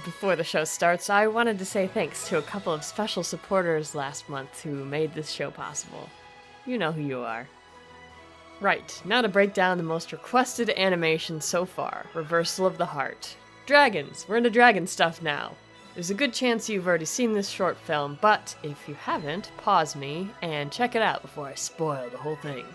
Before the show starts, I wanted to say thanks to a couple of special supporters last month who made this show possible. You know who you are. Right, now to break down the most requested animation so far, Reversal of the Heart. Dragons! We're into dragon stuff now. There's a good chance you've already seen this short film, but if you haven't, pause me and check it out before I spoil the whole thing.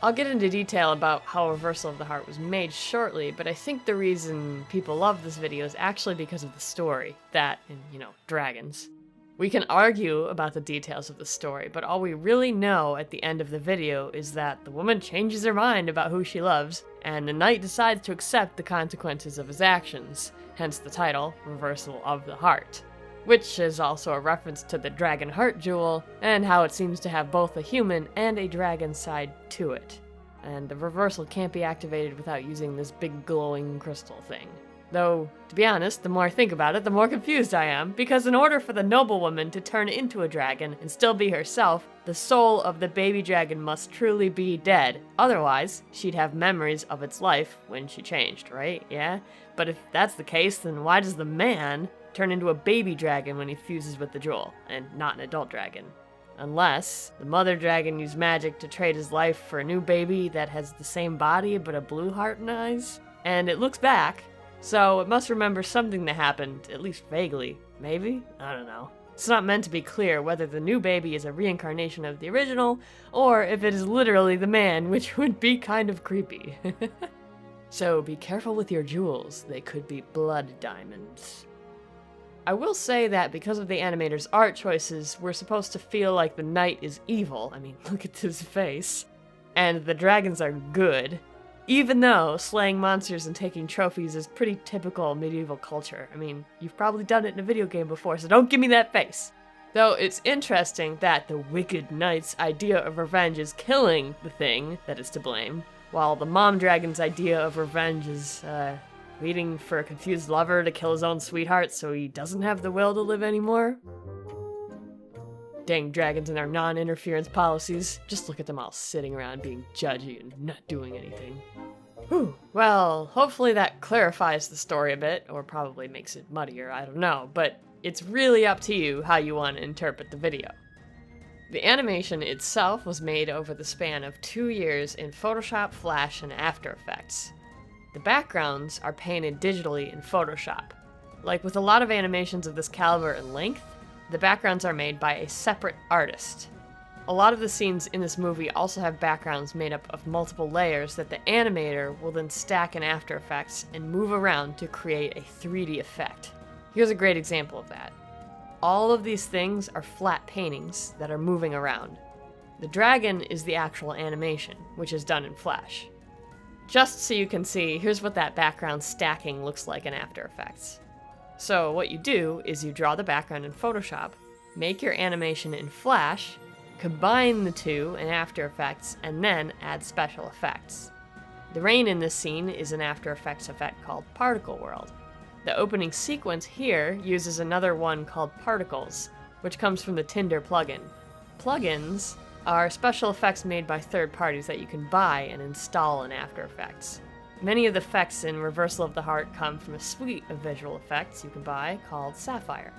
I'll get into detail about how Reversal of the Heart was made shortly, but I think the reason people love this video is actually because of the story. That, and, dragons. We can argue about the details of the story, but all we really know at the end of the video is that the woman changes her mind about who she loves, and the knight decides to accept the consequences of his actions, hence the title, Reversal of the Heart. Which is also a reference to the dragon heart jewel, and how it seems to have both a human and a dragon side to it. And the reversal can't be activated without using this big glowing crystal thing. Though, to be honest, the more I think about it, the more confused I am, because in order for the noblewoman to turn into a dragon and still be herself, the soul of the baby dragon must truly be dead. Otherwise, she'd have memories of its life when she changed, right? Yeah? But if that's the case, then why does the man turn into a baby dragon when he fuses with the jewel, and not an adult dragon? Unless the mother dragon used magic to trade his life for a new baby that has the same body but a blue heart and eyes, and it looks back, so it must remember something that happened, at least vaguely. Maybe? I don't know. It's not meant to be clear whether the new baby is a reincarnation of the original, or if it is literally the man, which would be kind of creepy. So be careful with your jewels, they could be blood diamonds. I will say that because of the animator's art choices, we're supposed to feel like the knight is evil. I mean, look at his face. And the dragons are good. Even though slaying monsters and taking trophies is pretty typical medieval culture. I mean, you've probably done it in a video game before, so don't give me that face. Though it's interesting that the wicked knight's idea of revenge is killing the thing that is to blame, while the mom dragon's idea of revenge is, waiting for a confused lover to kill his own sweetheart so he doesn't have the will to live anymore. Dang dragons and their non-interference policies. Just look at them all sitting around being judgy and not doing anything. Whew. Well, hopefully that clarifies the story a bit, or probably makes it muddier, I don't know, but it's really up to you how you want to interpret the video. The animation itself was made over the span of 2 years in Photoshop, Flash, and After Effects. The backgrounds are painted digitally in Photoshop. Like with a lot of animations of this caliber and length, the backgrounds are made by a separate artist. A lot of the scenes in this movie also have backgrounds made up of multiple layers that the animator will then stack in After Effects and move around to create a 3D effect. Here's a great example of that. All of these things are flat paintings that are moving around. The dragon is the actual animation, which is done in Flash. Just so you can see, here's what that background stacking looks like in After Effects. So what you do is you draw the background in Photoshop, make your animation in Flash, combine the two in After Effects, and then add special effects. The rain in this scene is an After Effects effect called Particle World. The opening sequence here uses another one called Particles, which comes from the Tinder plugin. Plugins are special effects made by third parties that you can buy and install in After Effects. Many of the effects in Reversal of the Heart come from a suite of visual effects you can buy called Sapphire.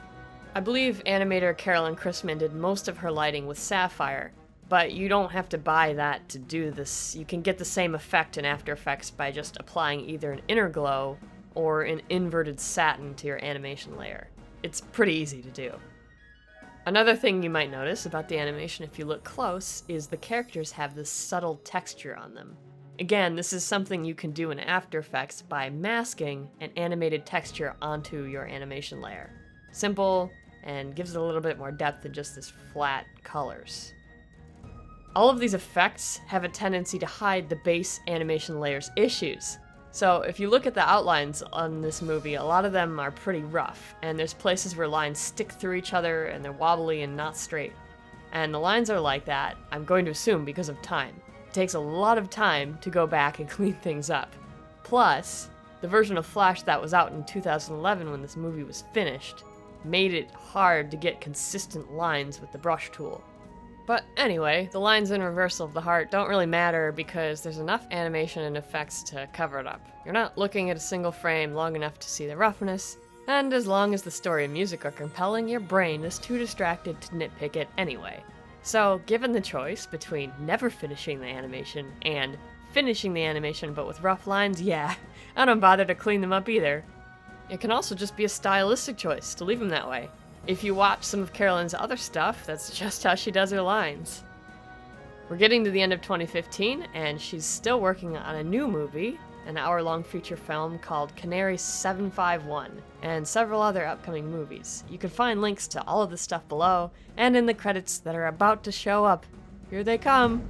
I believe animator Carolyn Chrisman did most of her lighting with Sapphire, but you don't have to buy that to do this. You can get the same effect in After Effects by just applying either an inner glow or an inverted satin to your animation layer. It's pretty easy to do. Another thing you might notice about the animation if you look close is the characters have this subtle texture on them. Again, this is something you can do in After Effects by masking an animated texture onto your animation layer. Simple, and gives it a little bit more depth than just this flat colors. All of these effects have a tendency to hide the base animation layer's issues. So if you look at the outlines on this movie, a lot of them are pretty rough, and there's places where lines stick through each other and they're wobbly and not straight. And the lines are like that, I'm going to assume, because of time. It takes a lot of time to go back and clean things up. Plus, the version of Flash that was out in 2011 when this movie was finished made it hard to get consistent lines with the brush tool. But anyway, the lines in reversal of the heart don't really matter because there's enough animation and effects to cover it up. You're not looking at a single frame long enough to see the roughness, and as long as the story and music are compelling, your brain is too distracted to nitpick it anyway. So, given the choice between never finishing the animation and finishing the animation but with rough lines, yeah, I don't bother to clean them up either. It can also just be a stylistic choice to leave them that way. If you watch some of Carolyn's other stuff, that's just how she does her lines. We're getting to the end of 2015, and she's still working on a new movie, an hour-long feature film called Canary 751, and several other upcoming movies. You can find links to all of this stuff below, and in the credits that are about to show up. Here they come!